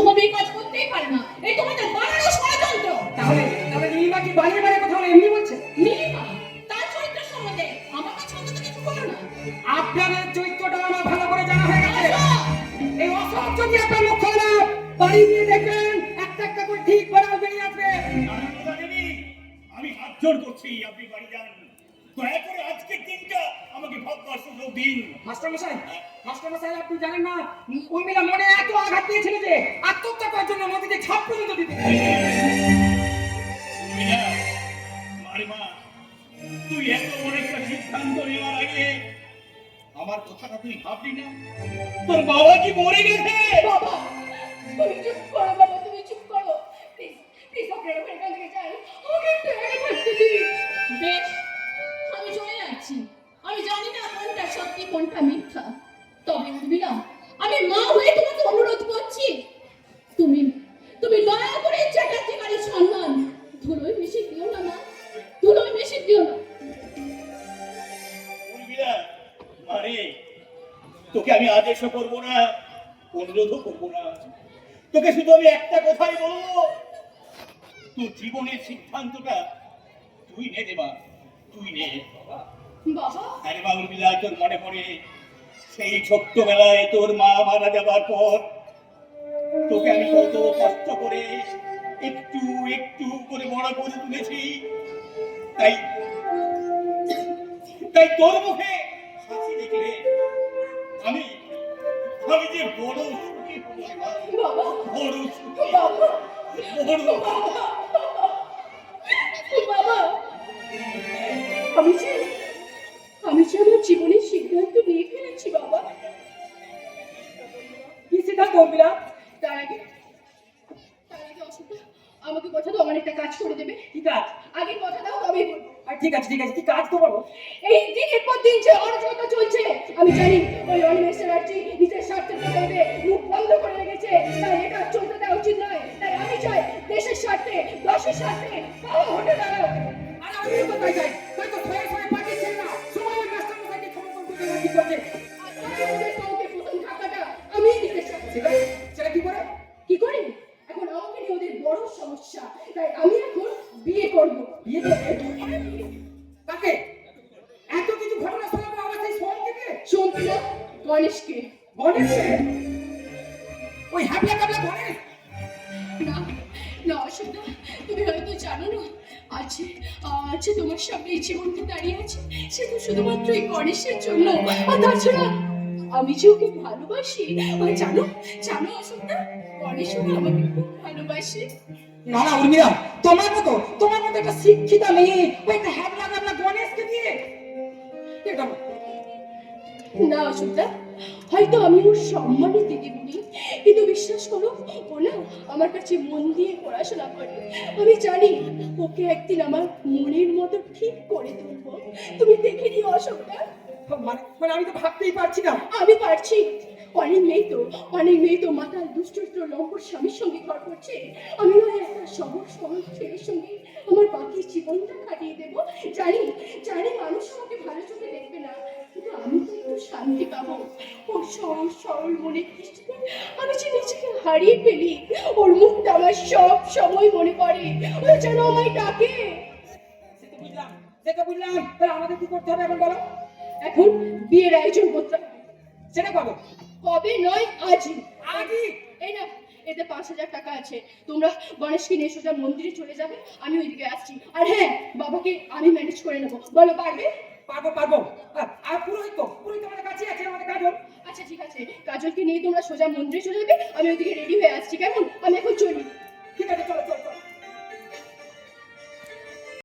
শুভবী কাজ করতেই পারে না, এই তোমাদের বানানো ষড়যন্ত্র। তাহলে তাহলে নীলিমা কি বানিয়ে বানিয়ে কথা বলে এমনি বলছে? নীলিমা তার চরিত্র সম্বন্ধে আমার কাছে অন্তত কিছু বলো না। আপনাদের চরিত্রটা আমার ভালো করে জানা হয়ে গেছে। এই অসৎ যদি আপনার মুখ খোলে না, বাড়ি গিয়ে দেখবেন একটা একটা করে ঠিক বাড়াল বেরিয়ে আসবে। নারায়ণদা দেবী, আমি হাত জোড় করছি, আপনি বাড়ি যান। দয়া করে আজকের দিনটা আমাকে ভাববার সুযোগ দিন। মাস্টারমশাই আপনি জানেন না উর্মিলা মনে এত আঘাত দিয়েছিল যে আত্মহত্যা করার জন্য নদীতে ছাপ পর্যন্ত দিতে। উর্মিলা, মারে মা, তুই এত বড় একটা সিদ্ধান্ত নেওয়ার আগে আমার কথাটা তুই ভাবলি না? তোর বাবা কি মরে গেছে? বাবা তুমি চুপ করো, বাবা তুমি চুপ করো, প্লিজ প্লিজ আপনারা এখান থেকে যান, আমাকে একটু একা থাকতে দিন। বেশ, আমি চলে যাচ্ছি। আমি জানি না কোনটা সত্যি কোনটা মিথ্যা, তবে উর্মিলা আমি মা হয়ে তোমাকে অনুরোধ করছি, তুমি তুমি দয়া করে চ্যাটার্জি বাড়ির সম্মান ধুলোয় মিশিয়ে দিও না মা, ধুলোয় মিশিয়ে দিও না। উর্মিলা, মারে, তোকে আমি আদেশও করবো না, অনুরোধও করবো না। তোকে শুধু আমি একটা কথাই বলবো, তোর জীবনের সিদ্ধান্তটা তুই নে রে মা, তুই নে। বাবা আরে মা উর্মিলা, তোর মনে পড়ে সেই ছোট্টবেলায় তোর মা মারা যাবার পর তোকে আমি কত কষ্ট করে একটু একটু করে বড় করে তুলেছি। তাই তাই তোর মুখে হাসি দেখলে আমি আমি যে বড় সুখী হব রে মা, বাবা বড় সুখী, বাবা বড়। বাবা আমি যে আমার জীবনের সিদ্ধান্ত নিয়ে ফেলেছি বাবা। কি সিদ্ধান্ত উর্মিলা? তার আগে অসুবিধা আমাকে কথা দাও, আমার একটা কাজ করে দেবে। কি কাজ? আগে কথা দাও তবেই বলবো। আর ঠিক আছে কি কাজ তো বলো। এই দিনের পর দিন যে অরাজকতা চলছে, আমি জানি ওই অনিমেষ চ্যাটার্জি নিজের স্বার্থের প্রয়োজনে মুখ বন্ধ করে রেখেছে, তাই এটা চলতে দেওয়া উচিত নয়। তাই আমি চাই দেশের স্বার্থে দশের স্বার্থে পাওয়া হতে দাঁড়াও। আর আমি তো তাই চাই, তাই তো ছয় ছয় পাঠিয়েছে না সময় মাস্টারমশাইকে সমর্থন করতে কি করছে। আর তাই ওদের কাউকে প্রথম ধাক্কাটা আমিই দিতে চাই। সেটা কি করে? কি করি? এখন আমাকে নিয়ে ওদের বড় সমস্যা, তাই আমি এখন বিয়ে করব। বিয়ে করবে? কাকে? এত কিছু ঘটনা শোনাবো আমার সেই সোমকে? শুনবি না? গণেশকে। গণেশকে? ওই হ্যাবলা কাবলা গণেশ? না না অসুবিধা, তুমি হয়তো জানো না, আছে আছে তোমার সামনে এই জীবনটা দাঁড়িয়ে আছে, সে তো শুধুমাত্র এই গণেশের জন্য। আর তাছাড়া আমি যে ওকে ভালোবাসি, আর জানো জানো অসুবিধা, গণেশও না আমাকে খুব ভালোবাসে। না না উর্মিলা, তোমার মতো একটা শিক্ষিতা মেয়ে ওই একটা হ্যাবলা কাবলা গণেশকে দিয়ে এটা না অসুবিধা, হয়তো আমি ওর সম্মানে দিদিমণি, কিন্তু বিশ্বাস করো ও না আমার কাছে মন দিয়ে পড়াশোনা করে। আমি জানি ওকে একদিন আমার মনের মতো ঠিক করে তুলবো। তুমি দেখে নিও অশোকটা। মানে আমি তো ভাবতেই পারছি না। আমি পারছি। অনেক মেয়ে তো মাতাল দুশ্চরিত্র লম্পট স্বামীর সঙ্গে ঘর করছে। আমি ওই একটা সহজ সরল ছেলের সঙ্গে আমার বাকি জীবনটা কাটিয়ে দেবো। জানি মানুষ আমাকে ভালো চোখে দেখবে না, কিন্তু আমি তো একটু শান্তি পাবো। ওর সহজ সরল মনে দৃষ্টিতে আমি যে নিজেকে হারিয়ে ফেলি, ওর মুখটা আমার সব সময় মনে পড়ে, ও যেন আমায় ডাকে। সেটা বুঝলাম, তাহলে আমাদের কি করতে হবে এখন বলো? এখন বিয়ের আয়োজন করতে হবে। সেটা কবে? কবে নয়, আজই। আজই? এই না, এতে 5,000 টাকা আছে, তোমরা গণেশকে নিয়ে সোজা মন্দিরে চলে যাবে, আমি ওইদিকে আসছি। আর হ্যাঁ, বাবাকে আমি ম্যানেজ করে নেবো। বলো পারবে? পারবো। আর পুরোহিত আমাদের কাছে আছে, আমাদের কাজল। আচ্ছা ঠিক আছে, কাজলকে নিয়ে তোমরা সোজা মন্দিরে চলে যাবে, আমি ওইদিকে রেডি হয়ে আসছি, কেমন?